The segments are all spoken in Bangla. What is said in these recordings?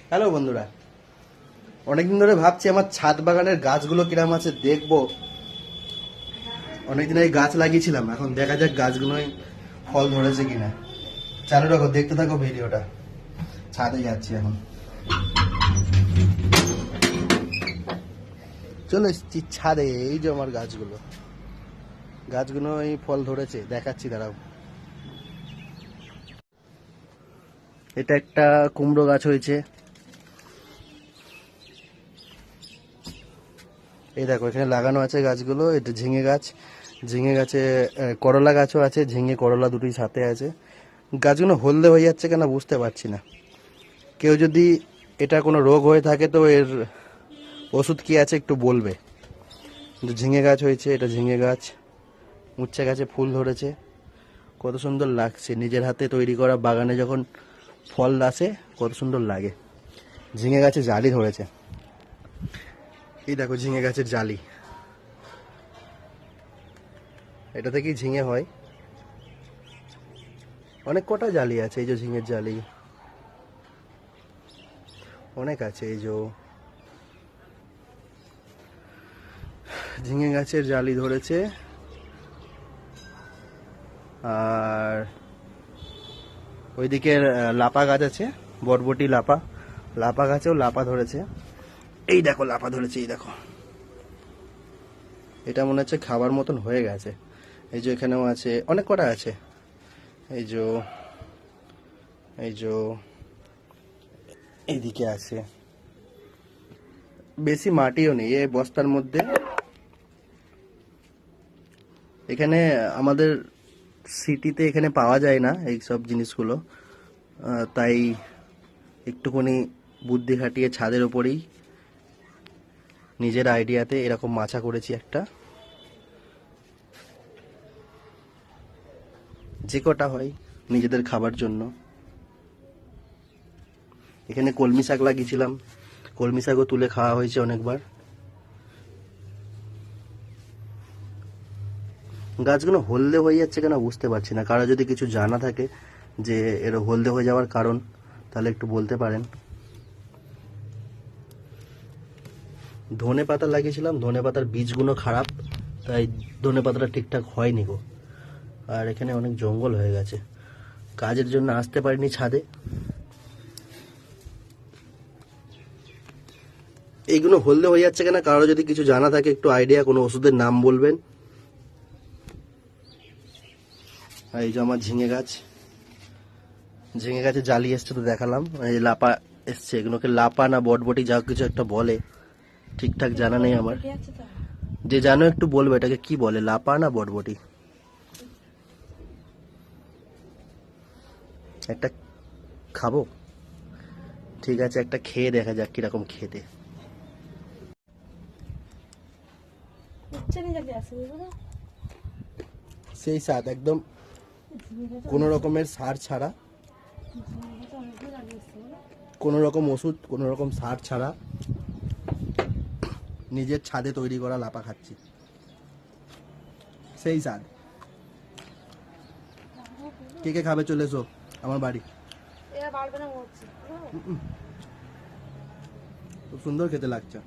হ্যালো বন্ধুরা, অনেকদিন ধরে ভাবছি আমার ছাদ বাগানের গাছগুলো কিরম আছে দেখবো। অনেকদিন আগে গাছ লাগিয়েছিলাম, এখন দেখা যাক গাছগুলোই ফল ধরেছে কিনা। চালু রাখো, দেখতে থাকো ভিডিওটা। ছাদে যাচ্ছি এখন, চলে এসছি ছাদে। এই যে আমার গাছগুলো, গাছগুলো এই ফল ধরেছে, দেখাচ্ছি দাঁড়াও। এটা একটা কুমড়ো গাছ হয়েছে, এই দেখো এখানে লাগানো আছে গাছগুলো। এটা ঝিঙে গাছ, ঝিঙে গাছে করলা গাছও আছে, ঝিঙে করলা দুটোই সাথে আছে। গাছগুলো হলদে হয়ে যাচ্ছে কেন বুঝতে পারছি না। কেউ যদি এটা কোনো রোগ হয়ে থাকে তো এর ওষুধ কি আছে একটু বলবে। কিন্তু ঝিঙে গাছ হয়েছে, এটা ঝিঙে গাছ। উচ্ছে গাছে ফুল ধরেছে, কত সুন্দর লাগছে। নিজের হাতে তৈরি করা বাগানে যখন ফল আসে কত সুন্দর লাগে। ঝিঙে গাছে জালি ধরেছে, এই দেখো ঝিঙে গাছের জালি, এটা থেকেই ঝিঙে হয়। অনেক কটা জালি আছে, এই যে ঝিঙের জালি অনেক আছে। এই যে ঝিঙে গাছের জালি ধরেছে। আর ওইদিকে লাপা গাছ আছে, বরবটি লাপা, লাপা গাছেও লাপা ধরেছে। এই দেখো লাপা ধরেছে, এই দেখো। এটা মনে হচ্ছে খাবার মতন হয়ে গেছে। এই যে এখানেও আছে, অনেক কটা আছে। এই যে এই যে এইদিকে আছে, বেশি মাটিও নেই এই বস্তার মধ্যে। এখানে আমাদের সিটিতে এখানে পাওয়া যায় না এই সব জিনিসগুলো, তাই একটুখানি বুদ্ধি খাটিয়ে ছাদের ওপরেই নিজের আইডিয়াতে এরকম মাচা করেছি একটা। যে কটা হয় নিজেদের খাবার জন্য। এখানে কলমি শাক লাগিয়েছিলাম, কলমি শাকও তুলে খাওয়া হয়েছে অনেকবার। গাছগুলো হলদে হয়ে যাচ্ছে কেন বুঝতে পারছি না। কারো যদি কিছু জানা থাকে যে এর হলদে হয়ে যাওয়ার কারণ, তাহলে একটু বলতে পারেন। ধনে পাতা লাগিয়েছিলাম, ধনে পাতার বীজগুলো খারাপ, তাই ধনে পাতাটা ঠিকঠাক হয়নি গো। আর এখানে অনেক জঙ্গল হয়ে গেছে, কাজের জন্য আসতে পারিনি ছাদে। এইগুলো হলদে হয়ে যাচ্ছে কেন, কারো যদি কিছু জানা থাকে একটু আইডিয়া, কোনো ওষুধের নাম বলবেন। আর এই যে আমার ঝিঙে গাছ, ঝিঙে গাছে জালি এসছে তো দেখালাম। এই লাপা এসছে, এগুলোকে লাপা না বটবটি যা কিছু একটা বলে, ঠিকঠাক জানা নেই আমার। যে জানো একটু বলবে এটাকে কি বলে, লাপা না বটবটি। একটা খাবো, ঠিক আছে একটা খেয়ে দেখা যাক কিরকম খেতে। সেই স্বাদ একদম, কোনো রকমের সার ছাড়া, কোনো রকম ওষুধ, কোনো রকম সার ছাড়া নিজের ছাদে তৈরি করা লাপা খাচ্ছি, সেই স্বাদ। কে কে খাবে চলে এসো আমার বাড়ি। খুব সুন্দর খেতে লাগছে,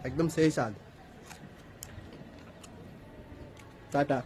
একদম সেই স্বাদ। টাটা।